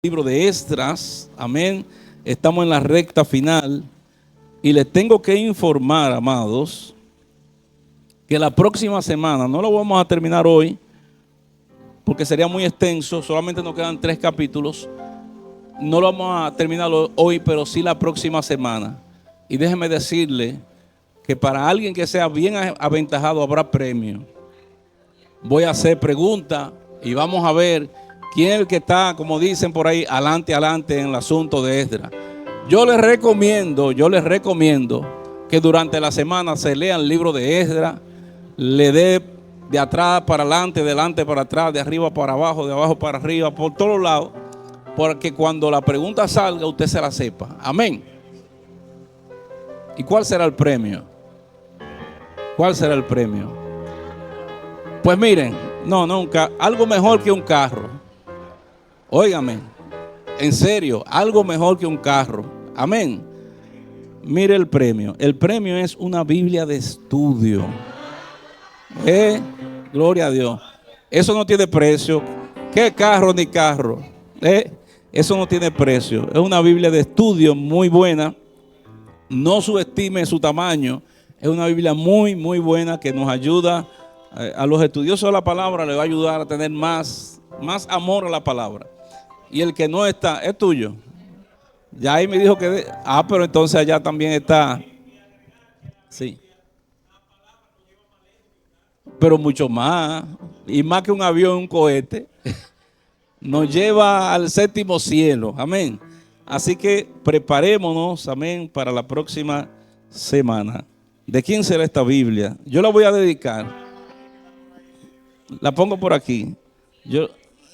Libro de Esdras, amén. Estamos en la recta final y les tengo que informar, amados, que la próxima semana, no lo vamos a terminar hoy porque sería muy extenso, solamente nos quedan 3 capítulos, no lo vamos a terminar hoy, pero sí la próxima semana. Y déjeme decirle que para alguien que sea bien aventajado habrá premio. Voy a hacer preguntas y vamos a ver quién es el que está, como dicen por ahí, adelante en el asunto de Esdras. Yo les recomiendo que durante la semana se lean el libro de Esdras, le dé de atrás para adelante, de adelante para atrás, de arriba para abajo, de abajo para arriba, por todos lados, porque cuando la pregunta salga usted se la sepa. Amén. ¿Y cuál será el premio? ¿Cuál será el premio? Pues miren, algo mejor que un carro. Óigame, en serio, algo mejor que un carro. Amén. Mire el premio. El premio es una Biblia de estudio. Gloria a Dios. Eso no tiene precio. ¿Qué carro ni carro? Eso no tiene precio. Es una Biblia de estudio muy buena. No subestime su tamaño. Es una Biblia muy, muy buena que nos ayuda a los estudiosos de la palabra. Le va a ayudar a tener más amor a la palabra. Y el que no está, es tuyo. Ya ahí me dijo que... pero entonces allá también está. Sí. Pero mucho más. Y más que un avión, un cohete. Nos lleva al séptimo cielo. Amén. Así que preparémonos, amén, para la próxima semana. ¿De quién será esta Biblia? Yo la voy a dedicar. La pongo por aquí.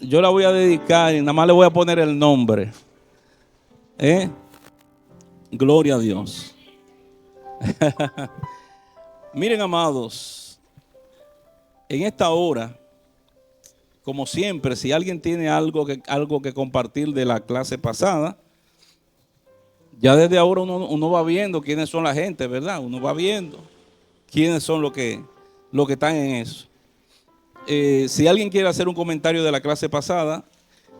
Yo la voy a dedicar y nada más le voy a poner el nombre. Gloria a Dios. Miren, amados, en esta hora, como siempre, si alguien tiene algo que compartir de la clase pasada, ya desde ahora uno va viendo quiénes son la gente, ¿verdad? Uno va viendo quiénes son los que están en eso. Si alguien quiere hacer un comentario de la clase pasada,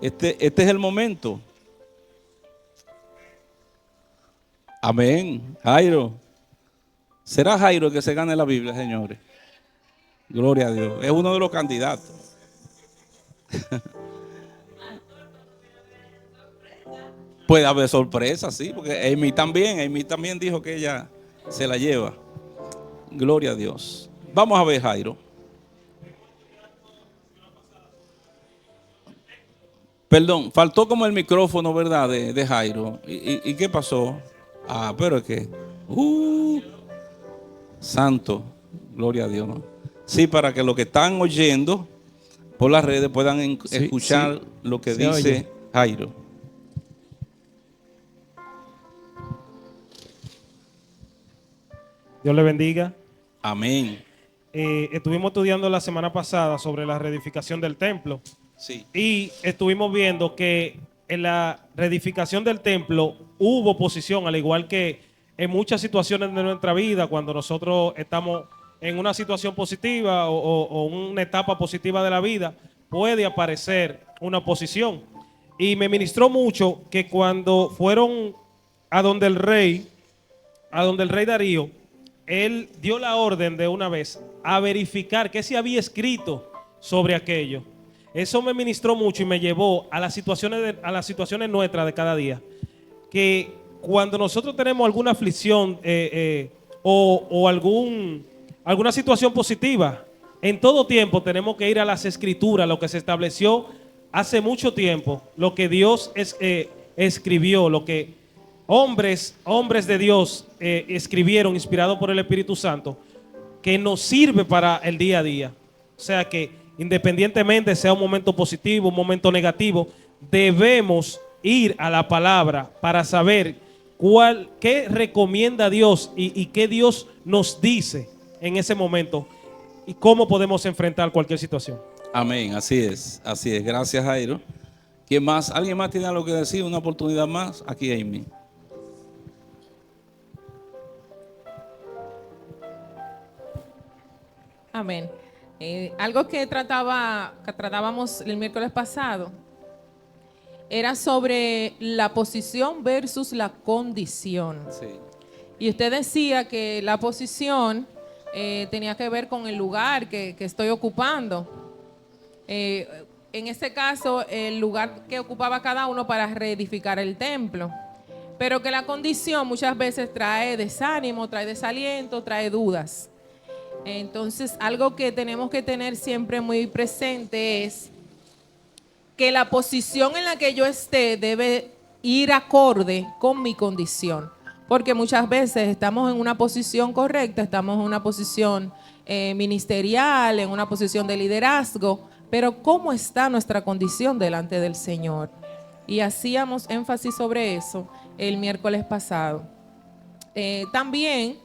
este es el momento. Amén. Jairo. ¿Será Jairo el que se gane la Biblia, señores? Gloria a Dios. Es uno de los candidatos. Puede haber sorpresa, sí, porque Amy también dijo que ella se la lleva. Gloria a Dios. Vamos a ver, Jairo. Perdón, faltó como el micrófono, ¿verdad? De Jairo. ¿Y qué pasó? Pero es que... santo, gloria a Dios. Sí, para que los que están oyendo por las redes puedan escuchar lo que dice oye. Jairo. Dios le bendiga. Amén. Estuvimos estudiando la semana pasada sobre la reedificación del templo. Sí. Y estuvimos viendo que en la reedificación del templo hubo oposición, al igual que en muchas situaciones de nuestra vida, cuando nosotros estamos en una situación positiva o una etapa positiva de la vida, puede aparecer una oposición. Y me ministró mucho que cuando fueron a donde el rey Darío, él dio la orden de una vez a verificar qué se había escrito sobre aquello. Eso me ministró mucho y me llevó a las situaciones nuestras de cada día. Que cuando nosotros tenemos alguna aflicción o alguna situación positiva, en todo tiempo tenemos que ir a las escrituras, lo que se estableció hace mucho tiempo, lo que Dios escribió, lo que hombres de Dios escribieron, inspirados por el Espíritu Santo, que nos sirve para el día a día. O sea que independientemente sea un momento positivo, un momento negativo, debemos ir a la palabra para saber qué recomienda Dios y qué Dios nos dice en ese momento y cómo podemos enfrentar cualquier situación. Amén, así es. Gracias, Jairo. ¿Quién más? ¿Alguien más tiene algo que decir? ¿Una oportunidad más? Aquí, Amy. Amén. Algo que tratábamos el miércoles pasado era sobre la posición versus la condición. Sí. Y usted decía que la posición tenía que ver con el lugar que estoy ocupando. En este caso, el lugar que ocupaba cada uno para reedificar el templo. Pero que la condición muchas veces trae desánimo, trae desaliento, trae dudas. Entonces, algo que tenemos que tener siempre muy presente es que la posición en la que yo esté debe ir acorde con mi condición. Porque muchas veces estamos en una posición correcta, estamos en una posición ministerial, en una posición de liderazgo, pero ¿cómo está nuestra condición delante del Señor? Y hacíamos énfasis sobre eso el miércoles pasado. También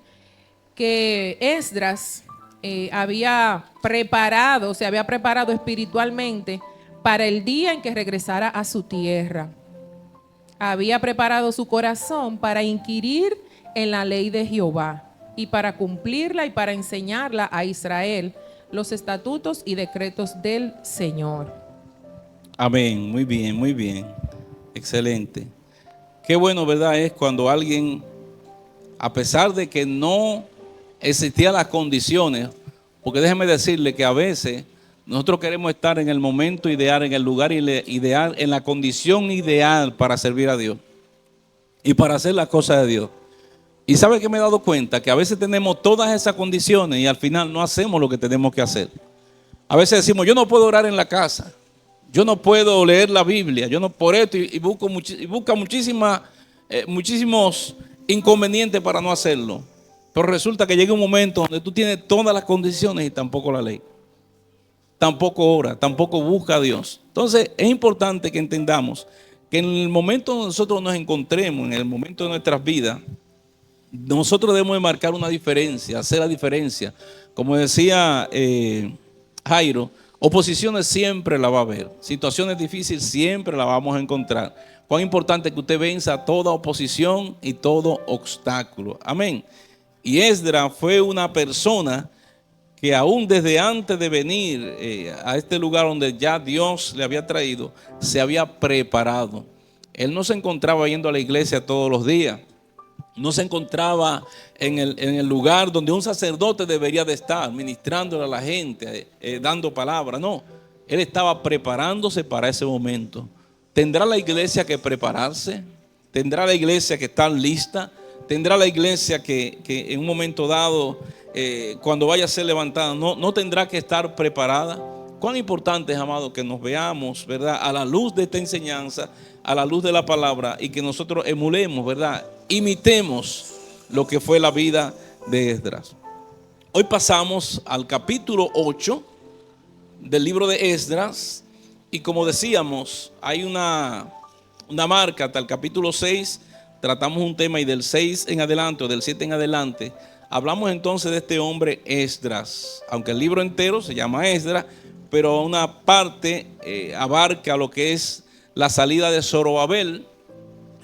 que Esdras se había preparado espiritualmente para el día en que regresara a su tierra. Había preparado su corazón para inquirir en la ley de Jehová y para cumplirla y para enseñarla a Israel los estatutos y decretos del Señor. Amén, muy bien, muy bien. Excelente. Qué bueno, ¿verdad? Es cuando alguien, a pesar de que no existían las condiciones, porque déjeme decirle que a veces nosotros queremos estar en el momento ideal, en el lugar ideal, en la condición ideal para servir a Dios y para hacer las cosas de Dios. Y sabe que me he dado cuenta que a veces tenemos todas esas condiciones y al final no hacemos lo que tenemos que hacer. A veces decimos, yo no puedo orar en la casa, yo no puedo leer la Biblia, yo no por esto, y busca muchísimos inconvenientes para no hacerlo. Pero resulta que llega un momento donde tú tienes todas las condiciones y tampoco la ley. Tampoco ora, tampoco busca a Dios. Entonces es importante que entendamos que en el momento donde nosotros nos encontremos, en el momento de nuestras vidas, nosotros debemos de marcar una diferencia, hacer la diferencia. Como decía Jairo, oposiciones siempre la va a haber, situaciones difíciles siempre la vamos a encontrar. Cuán importante es que usted venza toda oposición y todo obstáculo. Amén. Y Esdras fue una persona que aún desde antes de venir a este lugar donde ya Dios le había traído, se había preparado. Él no se encontraba yendo a la iglesia todos los días. No se encontraba en el lugar donde un sacerdote debería de estar, ministrándole a la gente, dando palabra. No, él estaba preparándose para ese momento. ¿Tendrá la iglesia que prepararse? ¿Tendrá la iglesia que estar lista? ¿Tendrá la iglesia que en un momento dado, cuando vaya a ser levantada, no tendrá que estar preparada? Cuán importante es, amado, que nos veamos, ¿verdad?, a la luz de esta enseñanza, a la luz de la palabra, y que nosotros emulemos, ¿verdad?, imitemos lo que fue la vida de Esdras. Hoy pasamos al capítulo 8 del libro de Esdras, y como decíamos, hay una marca hasta el capítulo 6. Tratamos un tema y del 6 en adelante o del 7 en adelante hablamos entonces de este hombre Esdras. Aunque el libro entero se llama Esdras, pero una parte abarca lo que es la salida de Zorobabel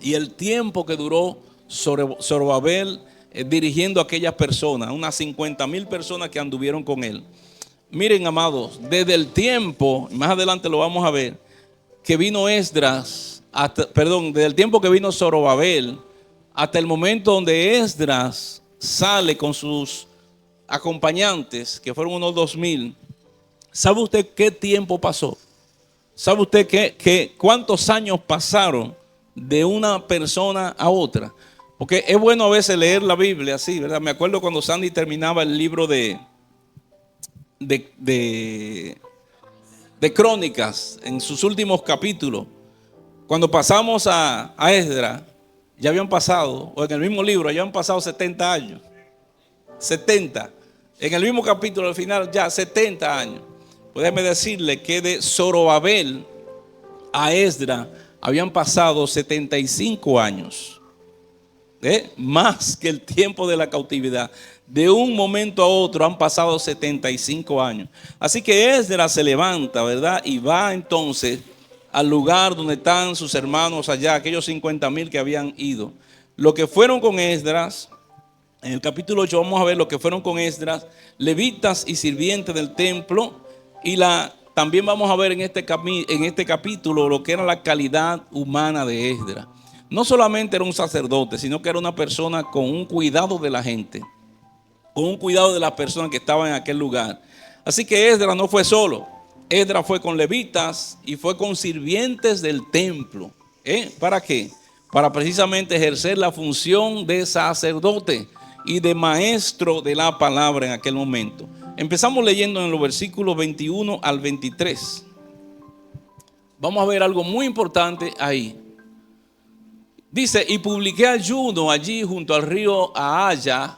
y el tiempo que duró Zorobabel dirigiendo a aquellas personas, unas 50,000 personas que anduvieron con él. Miren, amados, desde el tiempo, más adelante lo vamos a ver, que vino Esdras, desde el tiempo que vino Zorobabel hasta el momento donde Esdras sale con sus acompañantes, que fueron unos 2,000. ¿Sabe usted qué tiempo pasó? ¿Sabe usted cuántos años pasaron de una persona a otra? Porque es bueno a veces leer la Biblia así, ¿verdad? Me acuerdo cuando Sandy terminaba el libro de Crónicas, en sus últimos capítulos. Cuando pasamos a Esdras, ya habían pasado, o en el mismo libro, ya habían pasado 70 años. 70. En el mismo capítulo, al final, ya 70 años. Pues déjeme decirle que de Zorobabel a Esdras habían pasado 75 años. Más que el tiempo de la cautividad. De un momento a otro han pasado 75 años. Así que Esdras se levanta, ¿verdad? Y va entonces al lugar donde están sus hermanos allá, aquellos 50,000 que habían ido. Lo que fueron con Esdras, en el capítulo 8 vamos a ver lo que fueron con Esdras, levitas y sirvientes del templo, y la también vamos a ver en este capítulo lo que era la calidad humana de Esdras. No solamente era un sacerdote, sino que era una persona con un cuidado de la gente, con un cuidado de las personas que estaban en aquel lugar. Así que Esdras no fue solo. Esdras fue con levitas y fue con sirvientes del templo. ¿Para qué? Para precisamente ejercer la función de sacerdote y de maestro de la palabra en aquel momento. Empezamos leyendo en los versículos 21 al 23. Vamos a ver algo muy importante ahí. Dice: y publiqué ayuno allí junto al río Ahaya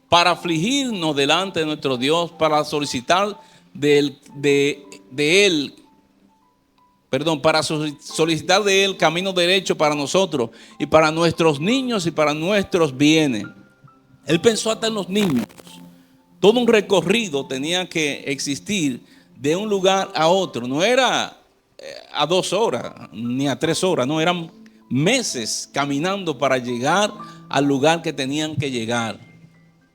para afligirnos delante de nuestro Dios, para solicitar para solicitar de él camino derecho para nosotros y para nuestros niños y para nuestros bienes. Él pensó hasta en los niños. Todo un recorrido tenía que existir de un lugar a otro. No era a 2 horas ni a 3 horas, no, eran meses caminando para llegar al lugar que tenían que llegar.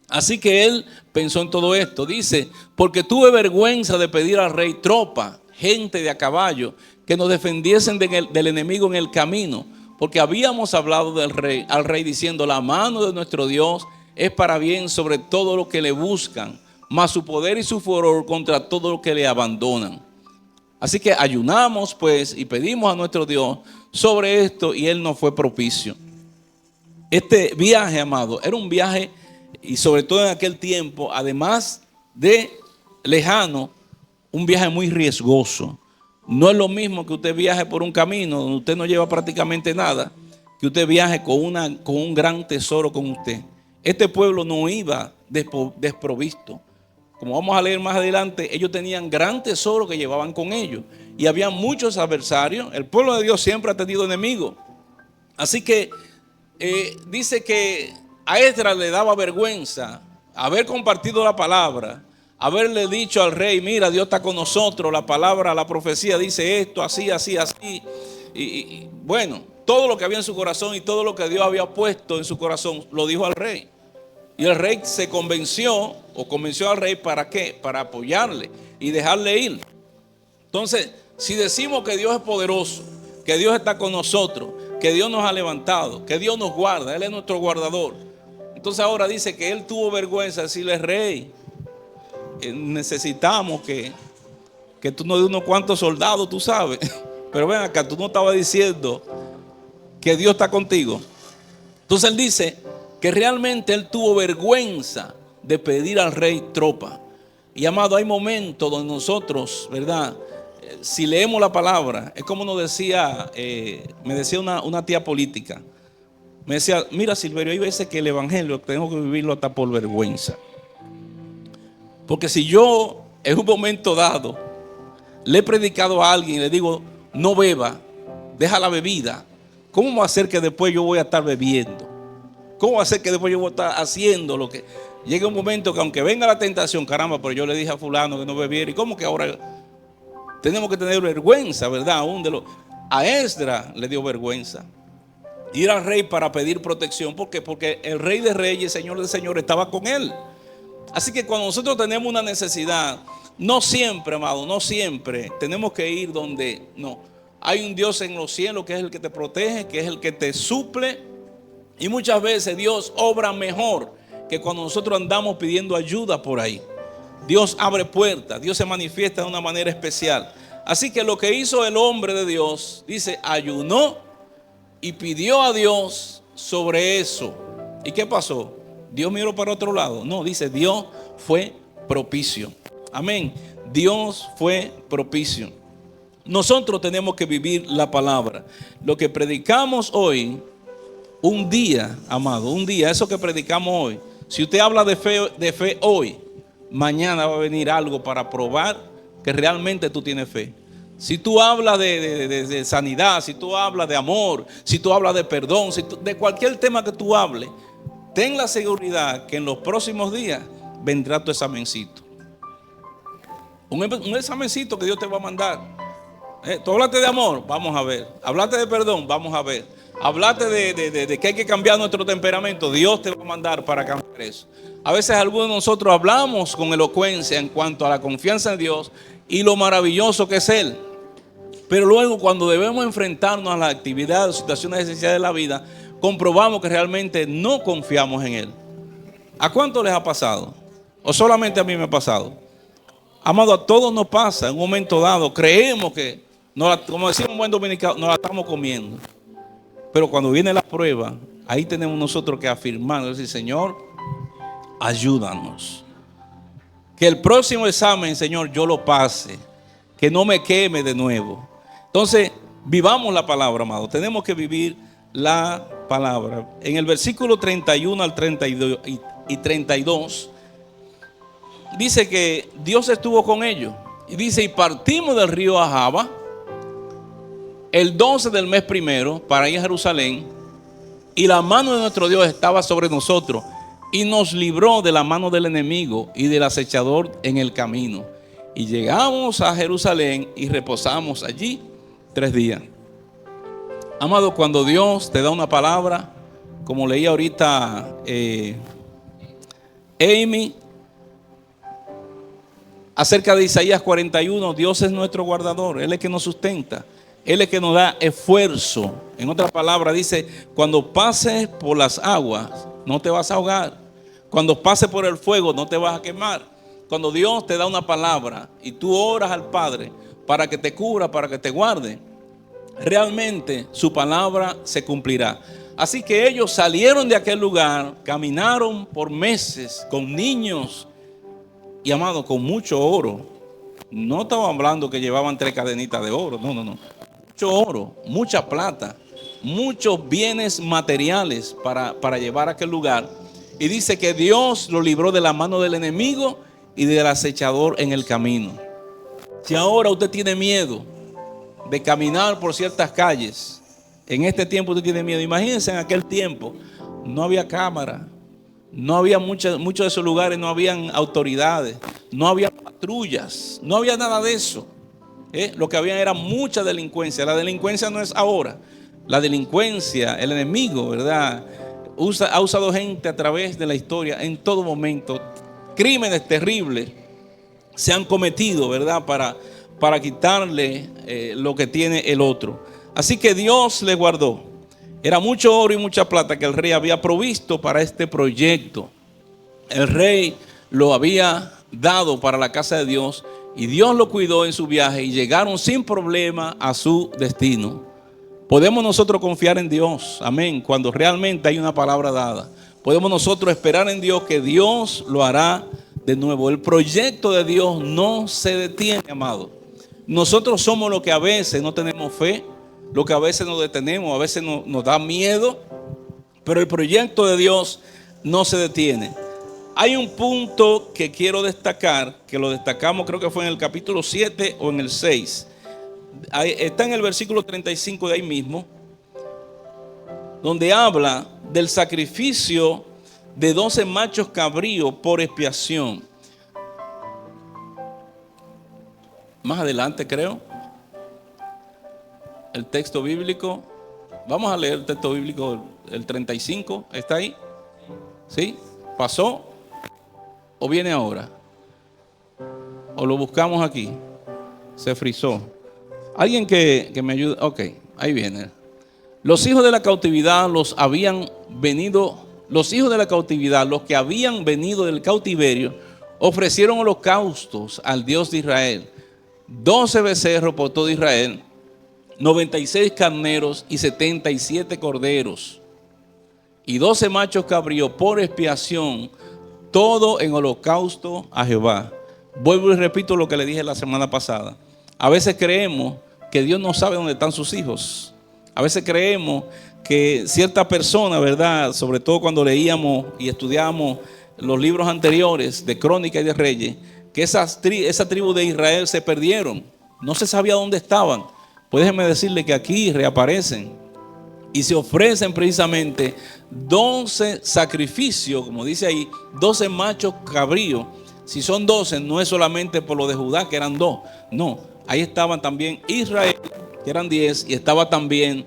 Así que él pensó en todo esto. Dice: porque tuve vergüenza de pedir al rey tropa, gente de a caballo, que nos defendiesen del enemigo en el camino, porque habíamos hablado al rey diciendo: la mano de nuestro Dios es para bien sobre todo lo que le buscan, mas su poder y su furor contra todo lo que le abandonan. Así que ayunamos pues y pedimos a nuestro Dios sobre esto, y él nos fue propicio. Este viaje, amado, era un viaje, y sobre todo en aquel tiempo, además de lejano, un viaje muy riesgoso. No es lo mismo que usted viaje por un camino donde usted no lleva prácticamente nada, que usted viaje con un gran tesoro con usted. Este pueblo no iba desprovisto. Como vamos a leer más adelante, ellos tenían gran tesoro que llevaban con ellos. Y había muchos adversarios. El pueblo de Dios siempre ha tenido enemigos. Así que dice que a Esdras le daba vergüenza haber compartido la palabra, haberle dicho al rey: mira, Dios está con nosotros, la palabra, la profecía dice esto, así, así, así. Y bueno, todo lo que había en su corazón y todo lo que Dios había puesto en su corazón lo dijo al rey. Y el rey se convenció al rey, ¿para qué? Para apoyarle y dejarle ir. Entonces, si decimos que Dios es poderoso, que Dios está con nosotros, que Dios nos ha levantado, que Dios nos guarda, Él es nuestro guardador. Entonces ahora dice que él tuvo vergüenza de decirle: rey, necesitamos que tú nos des unos cuantos soldados, tú sabes. Pero ven acá, tú no estabas diciendo que Dios está contigo. Entonces él dice que realmente él tuvo vergüenza de pedir al rey tropa. Y amado, hay momentos donde nosotros, ¿verdad? Si leemos la palabra, es como nos decía, me decía una tía política. Me decía: mira, Silverio, hay veces que el evangelio tengo que vivirlo hasta por vergüenza. Porque si yo en un momento dado le he predicado a alguien y le digo: no beba, deja la bebida, ¿cómo va a ser que después yo voy a estar bebiendo? ¿Cómo va a ser que después yo voy a estar haciendo lo que... Llega un momento que aunque venga la tentación, caramba, pero yo le dije a fulano que no bebiera, y cómo que ahora tenemos que tener vergüenza, ¿verdad? A Esdras le dio vergüenza ir al rey para pedir protección. ¿Por qué? Porque el rey de reyes, señor de señores, estaba con él. Así que cuando nosotros tenemos una necesidad, no siempre, amado, no siempre tenemos que ir donde no. Hay un Dios en los cielos que es el que te protege, que es el que te suple. Y muchas veces Dios obra mejor que cuando nosotros andamos pidiendo ayuda por ahí. Dios abre puertas, Dios se manifiesta de una manera especial. Así que lo que hizo el hombre de Dios, dice, ayunó y pidió a Dios sobre eso. ¿Y qué pasó? Dios miró para otro lado. No, dice, Dios fue propicio. Amén. Dios fue propicio. Nosotros tenemos que vivir la palabra. Lo que predicamos hoy, un día, amado, un día, eso que predicamos hoy. Si usted habla de fe hoy, mañana va a venir algo para probar que realmente tú tienes fe. Si tú hablas de sanidad, si tú hablas de amor, si tú hablas de perdón, de cualquier tema que tú hables, ten la seguridad que en los próximos días vendrá tu examencito. Un examencito que Dios te va a mandar. Tú hablaste de amor, vamos a ver. Hablaste de perdón, vamos a ver. Hablaste de que hay que cambiar nuestro temperamento, Dios te va a mandar para cambiar eso. A veces algunos de nosotros hablamos con elocuencia en cuanto a la confianza en Dios, y lo maravilloso que es Él. Pero luego, cuando debemos enfrentarnos a las actividades o situaciones esenciales de la vida, comprobamos que realmente no confiamos en Él. ¿A cuánto les ha pasado? ¿O solamente a mí me ha pasado? Amado, a todos nos pasa. En un momento dado creemos que, como decimos un buen dominicano, nos la estamos comiendo. Pero cuando viene la prueba, ahí tenemos nosotros que afirmar, decir, Señor, ayúdanos. Que el próximo examen, Señor, yo lo pase. Que no me queme de nuevo. Entonces, vivamos la palabra, amado. Tenemos que vivir la palabra. En el versículo 31 al 32 y 32, dice que Dios estuvo con ellos. Y dice, y partimos del río Ahava el 12 del mes primero para ir a Jerusalén. Y la mano de nuestro Dios estaba sobre nosotros. Y nos libró de la mano del enemigo y del acechador en el camino. Y llegamos a Jerusalén y reposamos allí 3 días. Amado, cuando Dios te da una palabra, como leía ahorita Amy, acerca de Isaías 41, Dios es nuestro guardador, Él es que nos sustenta, Él es que nos da esfuerzo. En otras palabras dice, cuando pases por las aguas, no te vas a ahogar. Cuando pases por el fuego, no te vas a quemar. Cuando Dios te da una palabra y tú oras al Padre para que te cubra, para que te guarde, realmente su palabra se cumplirá. Así que ellos salieron de aquel lugar, caminaron por meses con niños y, amado, con mucho oro. No estaban hablando que llevaban 3 cadenitas de oro, no. Mucho oro, mucha plata, muchos bienes materiales para llevar a aquel lugar. Y dice que Dios lo libró de la mano del enemigo y del acechador en el camino. Si ahora usted tiene miedo de caminar por ciertas calles, en este tiempo usted tiene miedo. Imagínense, en aquel tiempo no había cámara, no había muchos de esos lugares, no habían autoridades, no había patrullas, no había nada de eso. Lo que había era mucha delincuencia. La delincuencia no es ahora. La delincuencia, el enemigo, ¿verdad? Ha usado gente a través de la historia en todo momento. Crímenes terribles se han cometido, ¿verdad? Para quitarle lo que tiene el otro. Así que Dios le guardó. Era mucho oro y mucha plata que el rey había provisto para este proyecto. El rey lo había dado para la casa de Dios y Dios lo cuidó en su viaje y llegaron sin problema a su destino. Podemos nosotros confiar en Dios, amén, cuando realmente hay una palabra dada. Podemos nosotros esperar en Dios que Dios lo hará de nuevo. El proyecto de Dios no se detiene, amado. Nosotros somos los que a veces no tenemos fe, lo que a veces nos detenemos, a veces nos da miedo, pero el proyecto de Dios no se detiene. Hay un punto que quiero destacar, que lo destacamos, creo que fue en el capítulo 7 o en el 6. Está en el versículo 35 de ahí mismo, donde habla del sacrificio de 12 machos cabríos por expiación. Más adelante, creo, el texto bíblico. Vamos a leer el texto bíblico, el 35. ¿Está ahí? ¿Sí? ¿Pasó? ¿O viene ahora? ¿O lo buscamos aquí? Se frizó. Alguien que me ayude. Ok, ahí viene. Los hijos de la cautividad, los que habían venido del cautiverio, ofrecieron holocaustos al Dios de Israel. 12 becerros por todo Israel, 96 carneros y 77 corderos, y 12 machos cabríos por expiación, todo en holocausto a Jehová. Vuelvo y repito lo que le dije la semana pasada. A veces creemos que Dios no sabe dónde están sus hijos. A veces creemos que cierta persona, ¿verdad? Sobre todo cuando leíamos y estudiamos los libros anteriores de Crónicas y de Reyes, que esa tribu de Israel se perdieron. No se sabía dónde estaban. Pues déjenme decirle que aquí reaparecen y se ofrecen precisamente 12 sacrificios, como dice ahí, 12 machos cabríos. Si son 12, no es solamente por lo de Judá, que eran 2. No, ahí estaban también Israel, que eran 10, y estaba también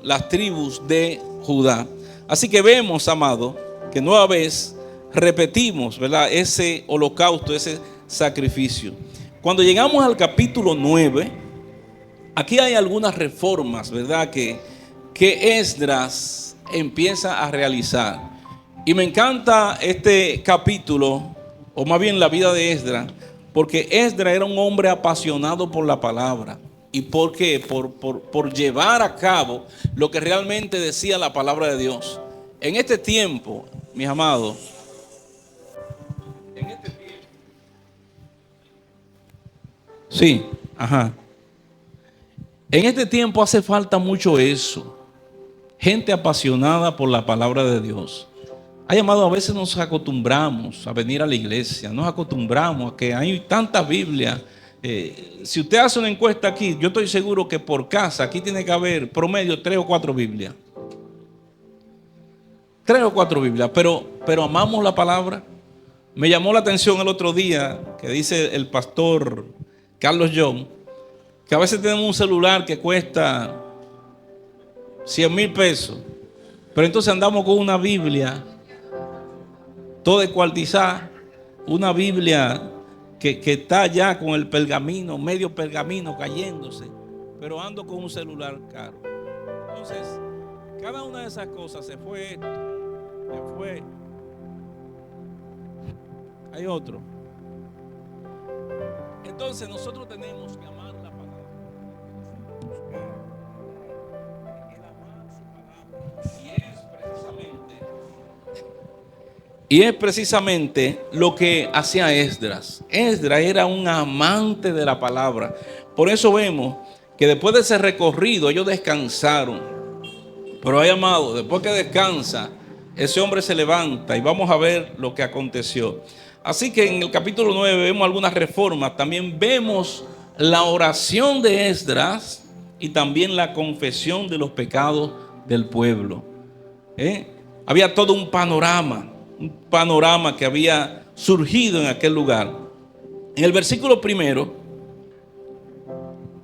las tribus de Judá. Así que vemos, amado, que nueva vez repetimos, ¿verdad?, ese holocausto, ese sacrificio. cuando llegamos al capítulo 9, aquí hay algunas reformas, ¿verdad? Que Esdras empieza a realizar. Y me encanta este capítulo, o más bien la vida de Esdras, porque Esdras era un hombre apasionado por la palabra. ¿Y por qué? Por llevar a cabo lo que realmente decía la palabra de Dios. En este tiempo, mis amados, en este tiempo, sí, ajá. En este tiempo hace falta mucho eso. Gente apasionada por la palabra de Dios. Ay, amado, a veces nos acostumbramos a venir a la iglesia, nos acostumbramos a que hay tantas Biblias. Si usted hace una encuesta aquí, yo estoy seguro que por casa aquí tiene que haber promedio 3 o 4 Biblias. 3 o 4 Biblias, pero amamos la palabra. Me llamó la atención el otro día que dice el pastor Carlos John, que a veces tenemos un celular que cuesta 100,000 pesos, pero entonces andamos con una Biblia toda descuartizada, una Biblia que está ya con el pergamino, medio pergamino cayéndose, pero ando con un celular caro. Entonces, cada una de esas cosas se fue. Hay otro. Entonces nosotros tenemos que amar la palabra. El amar su palabra. Y es precisamente lo que hacía Esdras. Esdras era un amante de la palabra. Por eso vemos que después de ese recorrido ellos descansaron. Pero hay, amado, después que descansa, ese hombre se levanta y vamos a ver lo que aconteció. Así que en el capítulo 9 vemos algunas reformas. También vemos la oración de Esdras y también la confesión de los pecados del pueblo. Había todo un panorama que había surgido en aquel lugar. En el versículo 1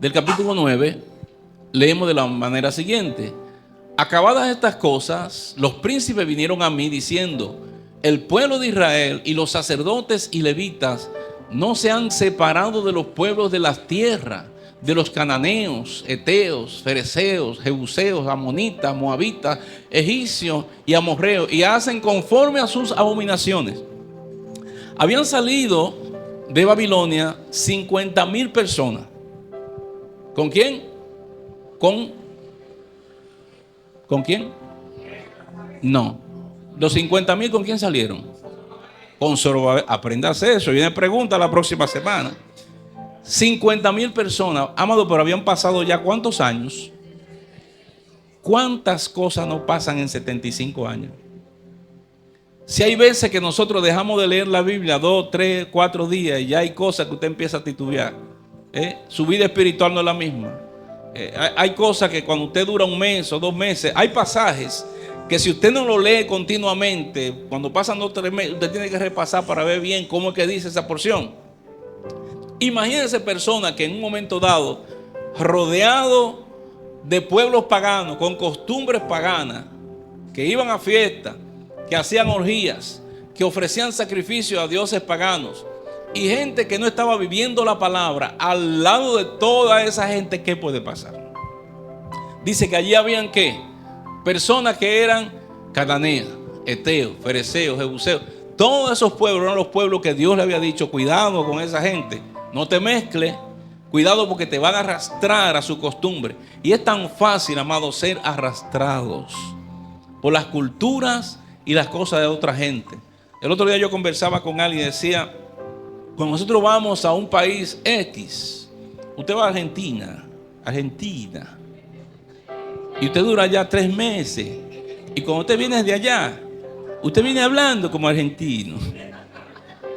del capítulo 9 leemos de la manera siguiente: acabadas estas cosas, los príncipes vinieron a mí diciendo: el pueblo de Israel y los sacerdotes y levitas no se han separado de los pueblos de las tierras, de los cananeos, heteos, fereceos, jebuseos, amonitas, moabitas, egipcios y amorreos, y hacen conforme a sus abominaciones. Habían salido de Babilonia 50,000 personas. ¿Con quién? ¿Con quién? No. Los 50,000, ¿con quién salieron? Con Zorobabel. Apréndase eso. Viene pregunta la próxima semana. 50,000 personas, amado, pero habían pasado ya ¿cuántos años? ¿Cuántas cosas no pasan en 75 años? Si hay veces que nosotros dejamos de leer la Biblia 2, 3, 4 días y ya hay cosas que usted empieza a titubear. Su vida espiritual no es la misma. Hay cosas que cuando usted dura un mes o 2 meses, hay pasajes que si usted no lo lee continuamente, cuando pasan 2 o 3 meses, usted tiene que repasar para ver bien cómo es que dice esa porción. Imagínense personas que en un momento dado, rodeado de pueblos paganos, con costumbres paganas, que iban a fiestas, que hacían orgías, que ofrecían sacrificios a dioses paganos, y gente que no estaba viviendo la palabra, al lado de toda esa gente, ¿qué puede pasar? Dice que allí habían ¿qué? Personas que eran cananeas, heteos, fereceos, jebuseos. Todos esos pueblos eran los pueblos que Dios le había dicho: cuidado con esa gente, no te mezcles, cuidado porque te van a arrastrar a su costumbre. Y es tan fácil, amado, ser arrastrados por las culturas y las cosas de otra gente. El otro día yo conversaba con alguien y decía: cuando nosotros vamos a un país X, usted va a Argentina, y usted dura allá 3 meses, y cuando usted viene de allá, usted viene hablando como argentino.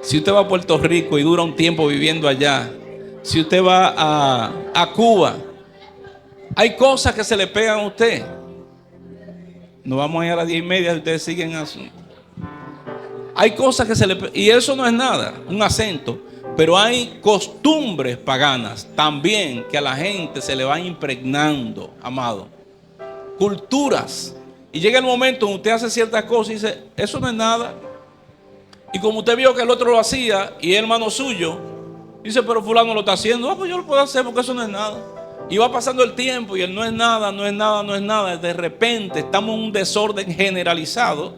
Si usted va a Puerto Rico y dura un tiempo viviendo allá, si usted va a Cuba, hay cosas que se le pegan a usted. Nos vamos a ir a las 10:30 y ustedes siguen así. Hay cosas que se le pegan, y eso no es nada, un acento, pero hay costumbres paganas también que a la gente se le van impregnando, amado. Culturas. Y llega el momento en que usted hace ciertas cosas y dice: eso no es nada. Y como usted vio que el otro lo hacía y es hermano suyo, Dice, pero fulano lo está haciendo. Pues yo lo puedo hacer porque eso no es nada. Y va pasando el tiempo y él no es nada, no es nada, no es nada. De repente estamos en un desorden generalizado.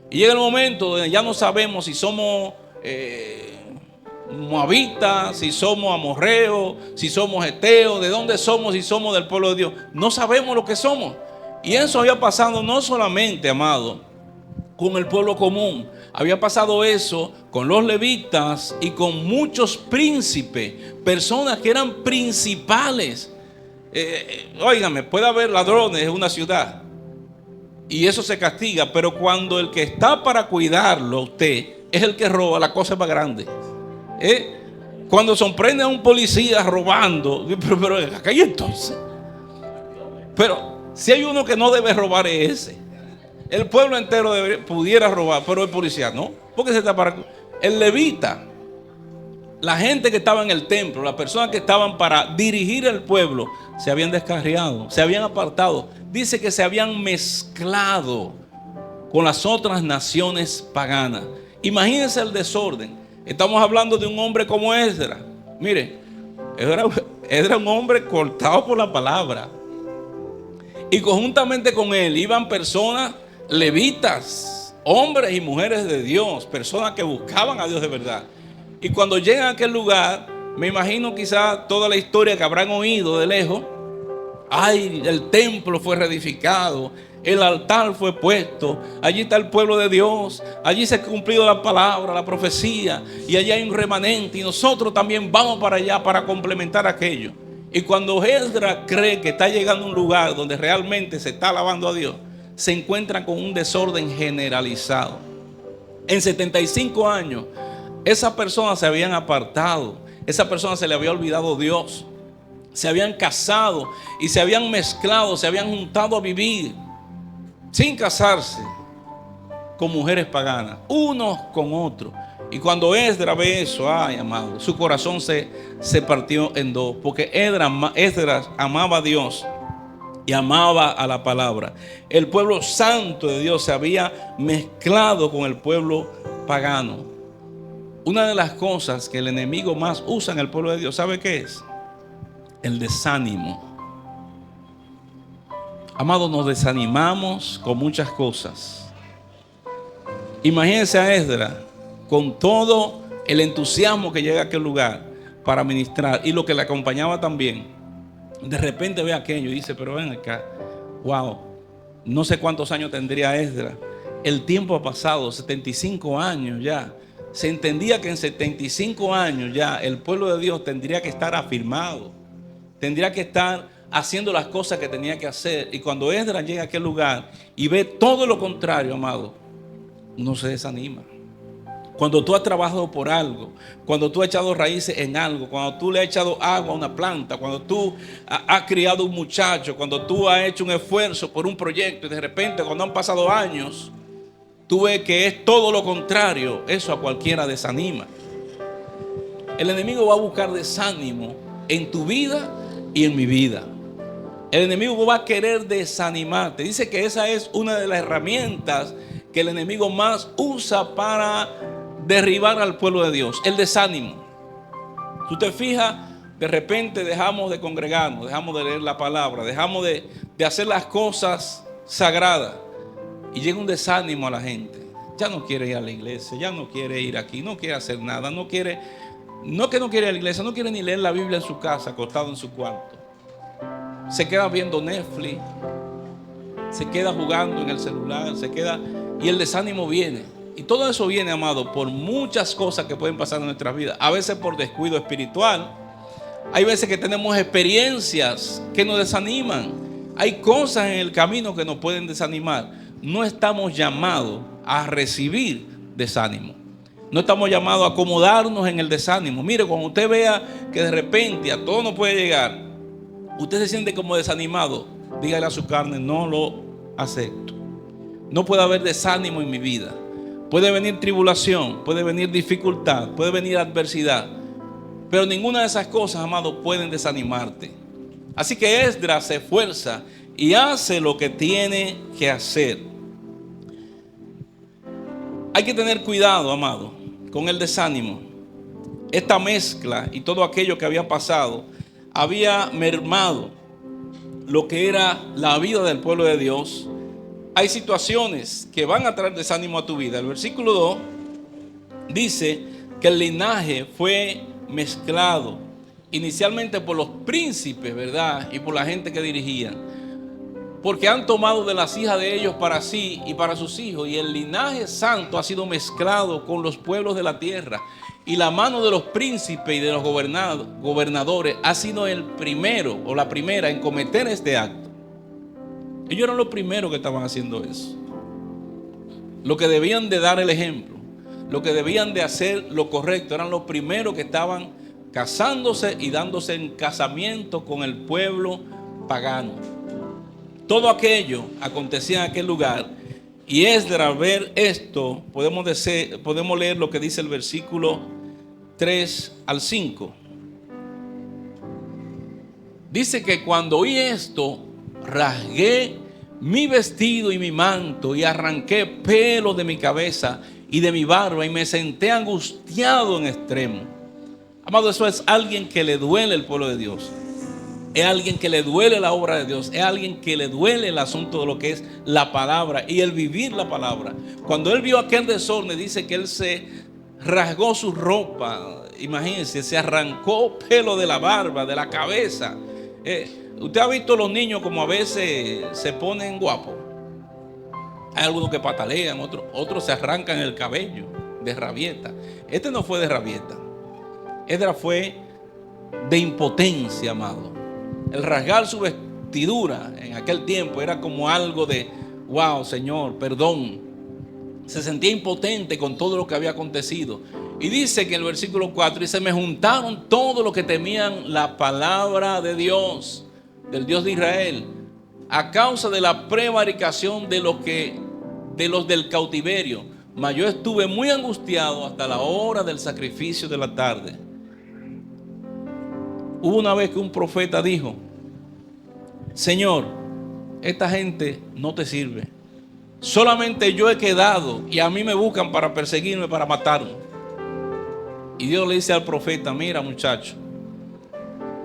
Y llega el momento donde ya no sabemos si somos moabitas, si somos amorreos, si somos heteos, de dónde somos, si somos del pueblo de Dios. No sabemos lo que somos. Y eso había pasado no solamente, amado, con el pueblo común. Había pasado eso con los levitas y con muchos príncipes, personas que eran principales. Óigame, puede haber ladrones en una ciudad y eso se castiga, pero cuando el que está para cuidarlo, usted, es el que roba, la cosa es más grande. Cuando sorprende a un policía robando, pero acá y entonces. Pero si hay uno que no debe robar es ese. El pueblo entero pudiera robar, pero el policía no, porque se está para el levita. La gente que estaba en el templo, las personas que estaban para dirigir el pueblo, se habían descarriado, se habían apartado. Dice que se habían mezclado con las otras naciones paganas. Imagínense el desorden. Estamos hablando de un hombre como Esdras. Mire, era un hombre cortado por la palabra. Y conjuntamente con él iban personas levitas, hombres y mujeres de Dios, personas que buscaban a Dios de verdad. Y cuando llegan a aquel lugar, me imagino quizás toda la historia que habrán oído de lejos. Ay, el templo fue reedificado, el altar fue puesto, allí está el pueblo de Dios, allí se ha cumplido la palabra, la profecía, y allá hay un remanente, y nosotros también vamos para allá para complementar aquello. Y cuando Esdras cree que está llegando a un lugar donde realmente se está alabando a Dios, se encuentra con un desorden generalizado. En 75 años, esas personas se habían apartado, esas personas se le había olvidado Dios, se habían casado y se habían mezclado, se habían juntado a vivir sin casarse con mujeres paganas, unos con otros. Y cuando Esdras ve eso, ay amado, su corazón se partió en dos, porque Esdras amaba a Dios y amaba a la palabra. El pueblo santo de Dios se había mezclado con el pueblo pagano. Una de las cosas que el enemigo más usa en el pueblo de Dios, ¿sabe qué es? El desánimo. Amados, nos desanimamos con muchas cosas. Imagínense a Esdras con todo el entusiasmo que llega a aquel lugar para ministrar y lo que le acompañaba también. De repente ve aquello y dice, pero ven acá, wow, no sé cuántos años tendría Esdras. El tiempo ha pasado, 75 años ya. Se entendía que en 75 años ya el pueblo de Dios tendría que estar afirmado, tendría que estar haciendo las cosas que tenía que hacer. Y cuando Esdras llega a aquel lugar y ve todo lo contrario, amado, uno se desanima. Cuando tú has trabajado por algo, cuando tú has echado raíces en algo, cuando tú le has echado agua a una planta, cuando tú has criado un muchacho, cuando tú has hecho un esfuerzo por un proyecto y de repente cuando han pasado años, tú ves que es todo lo contrario, eso a cualquiera desanima. El enemigo va a buscar desánimo en tu vida y en mi vida. El enemigo va a querer desanimarte. Dice que esa es una de las herramientas que el enemigo más usa para derribar al pueblo de Dios, el desánimo. Tú te fijas, de repente dejamos de congregarnos, dejamos de leer la palabra, dejamos de hacer las cosas sagradas y llega un desánimo a la gente. Ya no quiere ir a la iglesia, ya no quiere ir aquí, no quiere hacer nada, no que no quiere ir a la iglesia, no quiere ni leer la Biblia en su casa, acostado en su cuarto. Se queda viendo Netflix, se queda jugando en el celular, y el desánimo viene. Y todo eso viene, amado, por muchas cosas que pueden pasar en nuestras vidas. A veces por descuido espiritual. Hay veces que tenemos experiencias que nos desaniman. Hay cosas en el camino que nos pueden desanimar. No estamos llamados a recibir desánimo. No estamos llamados a acomodarnos en el desánimo. Mire, cuando usted vea que de repente a todo no puede llegar, usted se siente como desanimado, dígale a su carne, no lo acepto. No puede haber desánimo en mi vida. Puede venir tribulación, puede venir dificultad, puede venir adversidad. Pero ninguna de esas cosas, amado, pueden desanimarte. Así que Esdras se esfuerza y hace lo que tiene que hacer. Hay que tener cuidado, amado, con el desánimo. esta mezcla y todo aquello que había pasado había mermado lo que era la vida del pueblo de Dios. Hay situaciones que van a traer desánimo a tu vida. El versículo 2 dice que el linaje fue mezclado inicialmente por los príncipes, ¿verdad? Y por la gente que dirigían, porque han tomado de las hijas de ellos para sí y para sus hijos, y el linaje santo ha sido mezclado con los pueblos de la tierra, y la mano de los príncipes y de los gobernadores ha sido el primero o la primera en cometer este acto. Ellos eran los primeros que estaban haciendo eso, lo que debían de dar el ejemplo, lo que debían de hacer lo correcto. Eran los primeros que estaban casándose y dándose en casamiento con el pueblo pagano. Todo aquello acontecía en aquel lugar. Y Esdras, al ver esto, podemos leer lo que dice el versículo 3 al 5. Dice que cuando oí esto, rasgué mi vestido y mi manto y arranqué pelo de mi cabeza y de mi barba y me senté angustiado en extremo. Amado, eso es alguien que le duele el pueblo de Dios. Es alguien que le duele la obra de Dios. Es alguien que le duele el asunto de lo que es la palabra y el vivir la palabra. Cuando él vio aquel desorden, dice que él se rasgó su ropa. Imagínense, se arrancó pelo de la barba, de la cabeza. Usted ha visto los niños como a veces se ponen guapos. Hay algunos que patalean, otros se arrancan el cabello de rabieta. Este no fue de rabieta. Esdras fue de impotencia, amado. El rasgar su vestidura en aquel tiempo era como algo de, wow, Señor, perdón. Se sentía impotente con todo lo que había acontecido. Y dice que en el versículo 4, dice, me juntaron todos los que temían la palabra de Dios, del Dios de Israel, a causa de la prevaricación de los del cautiverio. Mas yo estuve muy angustiado hasta la hora del sacrificio de la tarde. Hubo una vez que un profeta dijo, Señor, esta gente no te sirve. Solamente yo he quedado y a mí me buscan para perseguirme, para matarme. Y Dios le dice al profeta, mira muchacho,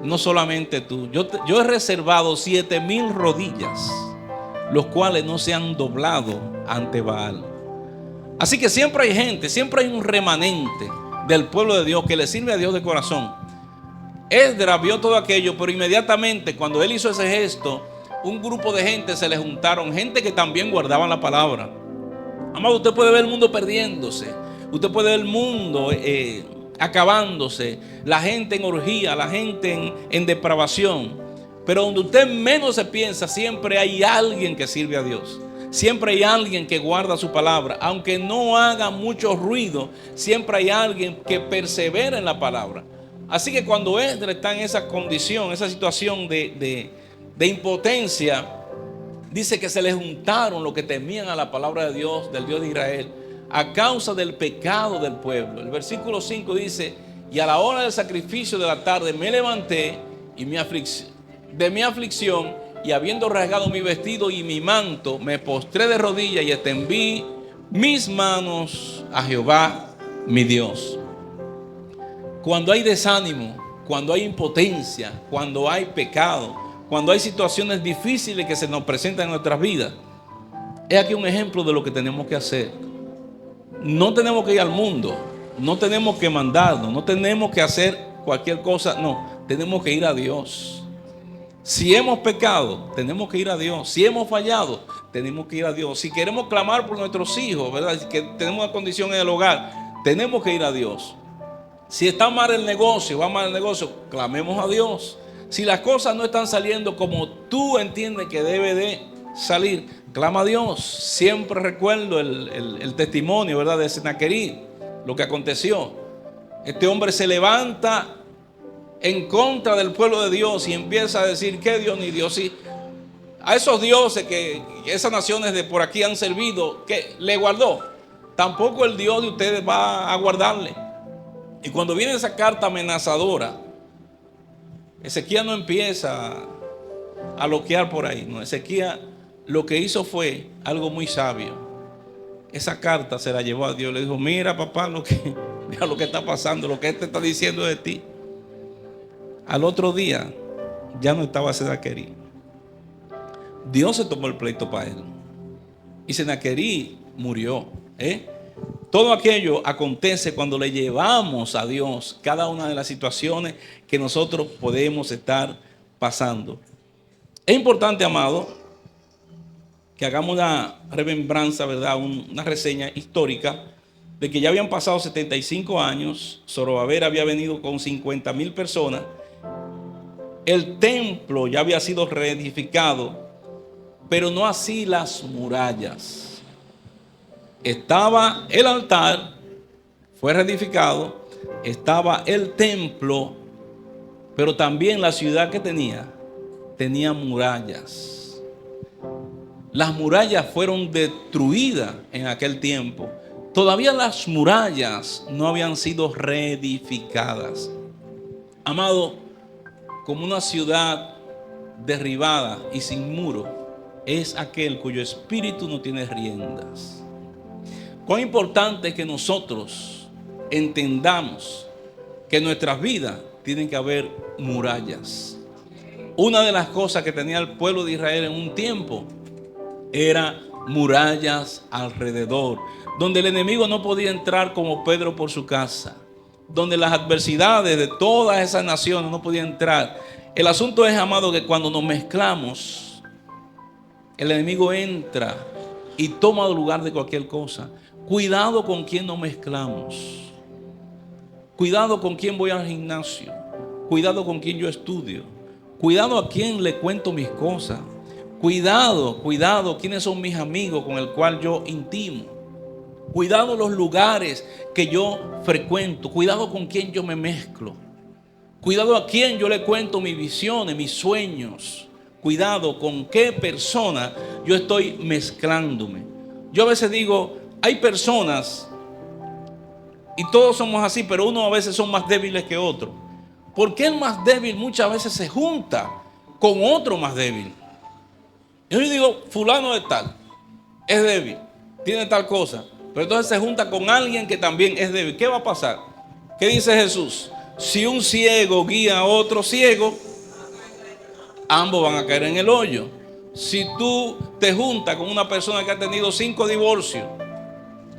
no solamente tú, yo he reservado 7,000 rodillas, los cuales no se han doblado ante Baal. Así que siempre hay gente, siempre hay un remanente del pueblo de Dios que le sirve a Dios de corazón. Esdras vio todo aquello, pero inmediatamente cuando él hizo ese gesto, un grupo de gente se le juntaron, gente que también guardaban la palabra. Amado, usted puede ver el mundo perdiéndose, usted puede ver el mundo acabándose, la gente en orgía, la gente en depravación, pero donde usted menos se piensa, siempre hay alguien que sirve a Dios. Siempre hay alguien que guarda su palabra, aunque no haga mucho ruido, siempre hay alguien que persevera en la palabra. Así que cuando Esdras está en esa condición, esa situación de impotencia, dice que se le juntaron los que temían a la palabra de Dios, del Dios de Israel, a causa del pecado del pueblo. El versículo 5 dice, y a la hora del sacrificio de la tarde me levanté y de mi aflicción, y habiendo rasgado mi vestido y mi manto, me postré de rodillas y extendí mis manos a Jehová mi Dios. Cuando hay desánimo, cuando hay impotencia, cuando hay pecado, cuando hay situaciones difíciles que se nos presentan en nuestras vidas, es aquí un ejemplo de lo que tenemos que hacer. No tenemos que ir al mundo, no tenemos que mandarnos, no tenemos que hacer cualquier cosa, no, tenemos que ir a Dios. Si hemos pecado, tenemos que ir a Dios. Si hemos fallado, tenemos que ir a Dios. Si queremos clamar por nuestros hijos, ¿verdad? Si tenemos una condición en el hogar, tenemos que ir a Dios. Si está mal el negocio, va mal el negocio, clamemos a Dios. Si las cosas no están saliendo como tú entiendes que debe de salir, clama a Dios. Siempre recuerdo el testimonio, ¿verdad?, de Senaquerib, lo que aconteció. Este hombre se levanta en contra del pueblo de Dios y empieza a decir que Dios ni Dios. Y a esos dioses que esas naciones de por aquí han servido, que le guardó, tampoco el Dios de ustedes va a guardarle. Y cuando viene esa carta amenazadora, Ezequiel no empieza a loquear por ahí, no. Ezequiel lo que hizo fue algo muy sabio. Esa carta se la llevó a Dios, le dijo, mira papá lo Mira lo que está pasando, lo que él te está diciendo de ti. Al otro día ya no estaba Senaquerí. Dios se tomó el pleito para él. Y Senaquerí murió. Todo aquello acontece cuando le llevamos a Dios cada una de las situaciones que nosotros podemos estar pasando. Es importante, amado, que hagamos una remembranza, ¿verdad? Una reseña histórica de que ya habían pasado 75 años. Zorobabel había venido con 50,000 personas. El templo ya había sido reedificado, pero no así las murallas. Estaba el altar, fue reedificado, estaba el templo, pero también la ciudad que tenía murallas. Las murallas fueron destruidas en aquel tiempo. Todavía las murallas no habían sido reedificadas. Amado, como una ciudad derribada y sin muro, es aquel cuyo espíritu no tiene riendas. Cuán importante es que nosotros entendamos que en nuestras vidas tienen que haber murallas. Una de las cosas que tenía el pueblo de Israel en un tiempo era murallas alrededor, donde el enemigo no podía entrar como Pedro por su casa, donde las adversidades de todas esas naciones no podían entrar. El asunto es, amado, que cuando nos mezclamos, el enemigo entra y toma lugar de cualquier cosa. Cuidado con quién nos mezclamos. Cuidado con quién voy al gimnasio. Cuidado con quién yo estudio. Cuidado a quién le cuento mis cosas. Cuidado quiénes son mis amigos con el cual yo intimo. Cuidado los lugares que yo frecuento. Cuidado con quién yo me mezclo. Cuidado a quién yo le cuento mis visiones, mis sueños. Cuidado con qué persona yo estoy mezclándome. Yo a veces digo, hay personas, y todos somos así, pero unos a veces son más débiles que otros. ¿Por qué el más débil muchas veces se junta con otro más débil? Yo digo, fulano de tal, es débil, tiene tal cosa, pero entonces se junta con alguien que también es débil. ¿Qué va a pasar? ¿Qué dice Jesús? Si un ciego guía a otro ciego, ambos van a caer en el hoyo. Si tú te juntas con una persona que ha tenido 5 divorcios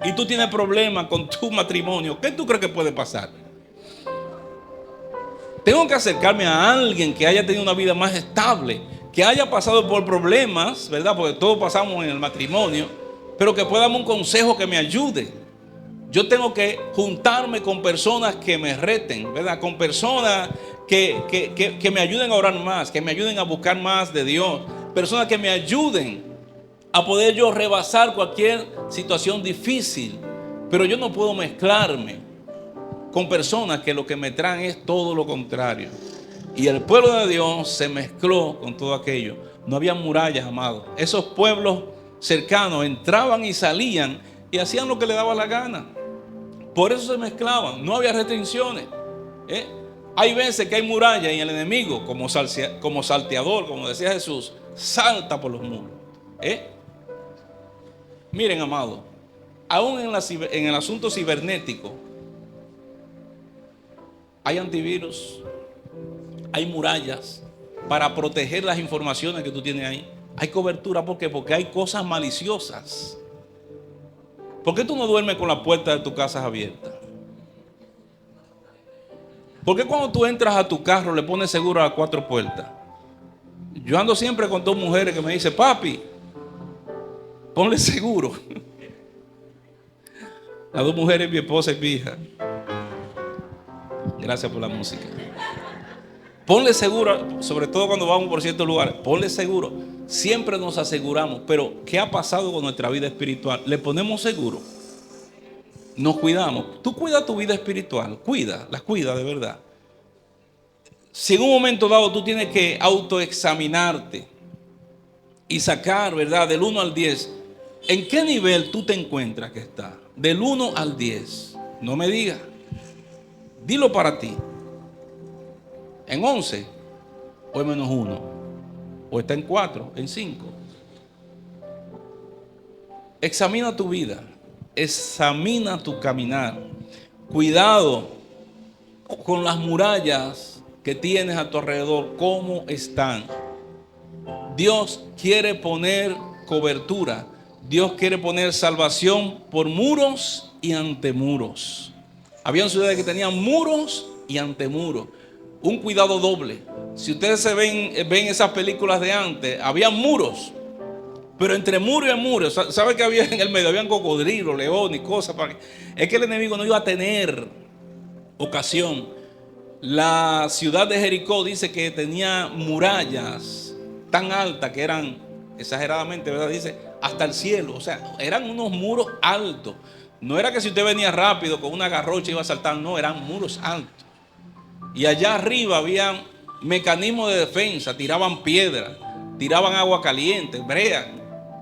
y tú tienes problemas con tu matrimonio, ¿qué tú crees que puede pasar? Tengo que acercarme a alguien que haya tenido una vida más estable, que haya pasado por problemas, ¿verdad? Porque todos pasamos en el matrimonio, pero que pueda darme un consejo que me ayude. Yo tengo que juntarme con personas que me reten, ¿verdad? Con personas que me ayuden a orar más, que me ayuden a buscar más de Dios. Personas que me ayuden a poder yo rebasar cualquier situación difícil. Pero yo no puedo mezclarme con personas que lo que me traen es todo lo contrario. Y el pueblo de Dios se mezcló con todo aquello. No había murallas, amados. Esos pueblos cercanos entraban y salían y hacían lo que les daba la gana. Por eso se mezclaban, no había restricciones. Hay veces que hay murallas y el enemigo, como salteador, como decía Jesús, salta por los muros. Miren, amado, aún en el asunto cibernético, hay antivirus, hay murallas para proteger las informaciones que tú tienes ahí. Hay cobertura, ¿por qué? Porque hay cosas maliciosas. ¿Por qué tú no duermes con la puerta de tu casa abierta? ¿Por qué cuando tú entras a tu carro le pones seguro a las 4 puertas? Yo ando siempre con 2 mujeres que me dicen, papi, ponle seguro. Las 2 mujeres, mi esposa y mi hija. Gracias por la música. Ponle seguro, sobre todo cuando vamos por ciertos lugares. Ponle seguro. Siempre nos aseguramos. Pero ¿qué ha pasado con nuestra vida espiritual? ¿Le ponemos seguro? Nos cuidamos. Tú cuidas tu vida espiritual. Las cuida de verdad. Si en un momento dado tú tienes que autoexaminarte y sacar, ¿verdad? Del 1 al 10. ¿En qué nivel tú te encuentras que está? Del 1 al 10. No me digas. Dilo para ti. ¿En 11? ¿O en -1? ¿O está en 4? ¿En 5? Examina tu vida. Examina tu caminar. Cuidado con las murallas que tienes a tu alrededor, cómo están. Dios quiere poner cobertura. Dios quiere poner salvación por muros y antemuros. Habían ciudades que tenían muros y antemuros. Un cuidado doble. Si ustedes ven esas películas de antes, había muros, pero entre muro y muro, ¿sabe que había en el medio? Habían cocodrilos, leones y cosas. Es que el enemigo no iba a tener ocasión. La ciudad de Jericó dice que tenía murallas tan altas que eran exageradamente, ¿verdad? Dice hasta el cielo. O sea, eran unos muros altos. No era que si usted venía rápido con una garrocha iba a saltar, no, eran muros altos. Y allá arriba había mecanismos de defensa, tiraban piedra, tiraban agua caliente, brea,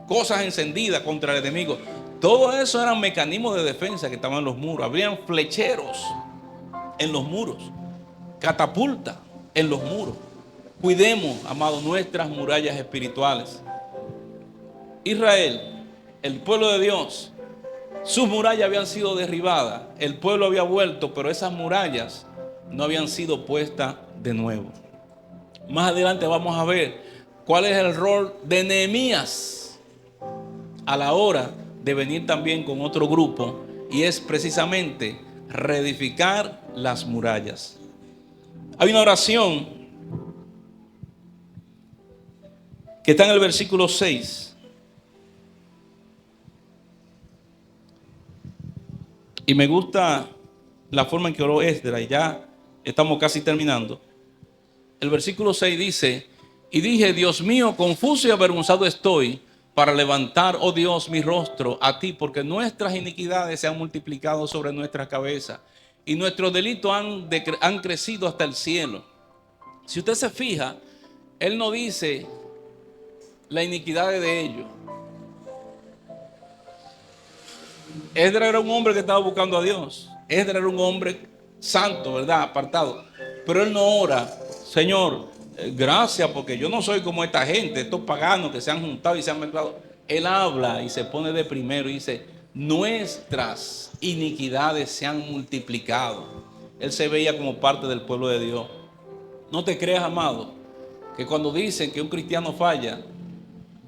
cosas encendidas contra el enemigo. Todo eso eran mecanismos de defensa que estaban en los muros. Habían flecheros en los muros, catapulta en los muros. Cuidemos, amados, nuestras murallas espirituales. Israel, el pueblo de Dios, sus murallas habían sido derribadas. El pueblo había vuelto, pero esas murallas no habían sido puestas de nuevo. Más adelante vamos a ver cuál es el rol de Nehemías a la hora de venir también con otro grupo, y es precisamente reedificar las murallas. Hay una oración que está en el versículo 6. Y me gusta la forma en que oró Esdras, y ya estamos casi terminando. El versículo 6 dice: y dije, Dios mío, confuso y avergonzado estoy para levantar, oh Dios, mi rostro a ti, porque nuestras iniquidades se han multiplicado sobre nuestra cabeza y nuestros delitos han crecido hasta el cielo. Si usted se fija, él no dice la iniquidad de ellos. Esdras era un hombre que estaba buscando a Dios. Esdras era un hombre santo, ¿verdad? Apartado. Pero él no ora, Señor, gracias, porque yo no soy como esta gente, estos paganos que se han juntado y se han mezclado. Él habla y se pone de primero y dice: nuestras iniquidades se han multiplicado. Él se veía como parte del pueblo de Dios. No te creas, amado, que cuando dicen que un cristiano falla,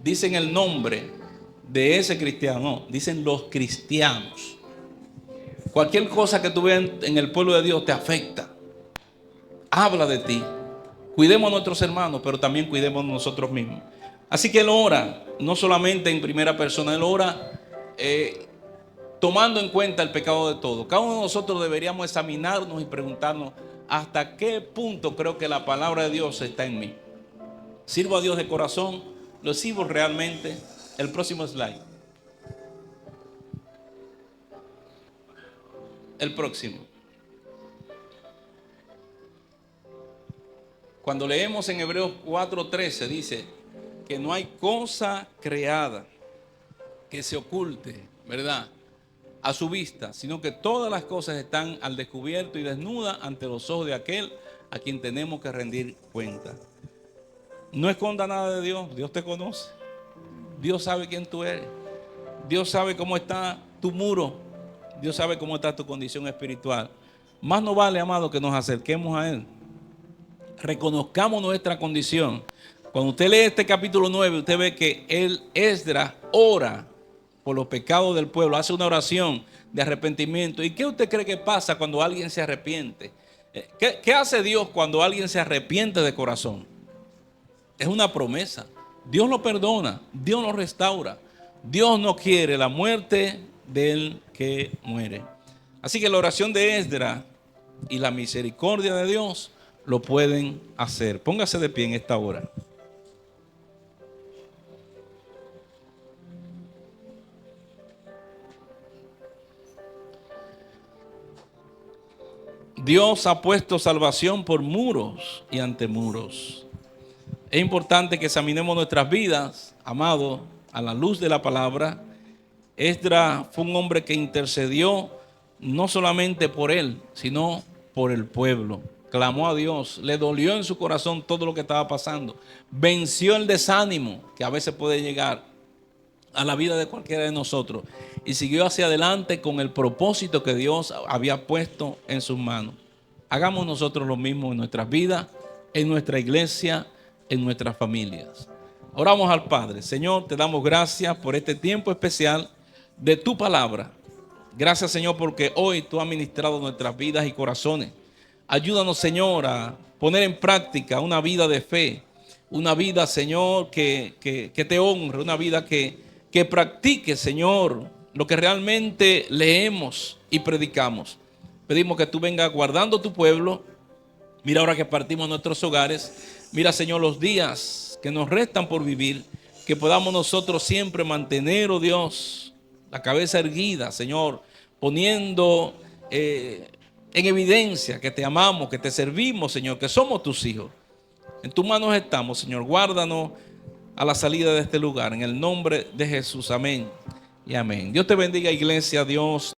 dicen el nombre de ese cristiano. No, dicen los cristianos. Cualquier cosa que tú veas en el pueblo de Dios te afecta. Habla de ti. Cuidemos a nuestros hermanos, pero también cuidemos a nosotros mismos. Así que él ora, no solamente en primera persona, él ora tomando en cuenta el pecado de todos. Cada uno de nosotros deberíamos examinarnos y preguntarnos: ¿hasta qué punto creo que la palabra de Dios está en mí? ¿Sirvo a Dios de corazón? ¿Lo sirvo realmente? El próximo slide. El próximo. Cuando leemos en Hebreos 4:13 dice que no hay cosa creada que se oculte, ¿verdad?, a su vista, sino que todas las cosas están al descubierto y desnudas ante los ojos de aquel a quien tenemos que rendir cuenta. No esconda nada de Dios. Dios te conoce. Dios sabe quién tú eres. Dios sabe cómo está tu muro. Dios sabe cómo está tu condición espiritual. Más nos vale, amado, que nos acerquemos a Él. Reconozcamos nuestra condición. Cuando usted lee este capítulo 9, usted ve que Esdras ora por los pecados del pueblo, hace una oración de arrepentimiento. ¿Y qué usted cree que pasa cuando alguien se arrepiente? ¿Qué hace Dios cuando alguien se arrepiente de corazón? Es una promesa. Dios lo perdona, Dios lo restaura. Dios no quiere la muerte del que muere. Así que la oración de Esdras y la misericordia de Dios lo pueden hacer. Póngase de pie en esta hora. Dios ha puesto salvación por muros y antemuros. Es importante que examinemos nuestras vidas, amado, a la luz de la palabra. Esdras fue un hombre que intercedió no solamente por él, sino por el pueblo. Clamó a Dios, le dolió en su corazón todo lo que estaba pasando. Venció el desánimo que a veces puede llegar a la vida de cualquiera de nosotros y siguió hacia adelante con el propósito que Dios había puesto en sus manos. Hagamos nosotros lo mismo en nuestras vidas, en nuestra iglesia, en nuestras familias. Oramos al Padre. Señor, te damos gracias por este tiempo especial de tu palabra. Gracias, Señor, porque hoy tú has ministrado nuestras vidas y corazones. Ayúdanos, Señor, a poner en práctica una vida de fe, una vida, Señor, que te honre, una vida que practique, Señor, lo que realmente leemos y predicamos. Pedimos que tú vengas guardando tu pueblo. Mira ahora que partimos nuestros hogares. Mira, Señor, los días que nos restan por vivir, que podamos nosotros siempre mantener, oh Dios, la cabeza erguida, Señor, poniendo en evidencia que te amamos, que te servimos, Señor, que somos tus hijos. En tus manos estamos, Señor. Guárdanos a la salida de este lugar. En el nombre de Jesús. Amén y amén. Dios te bendiga, iglesia. Dios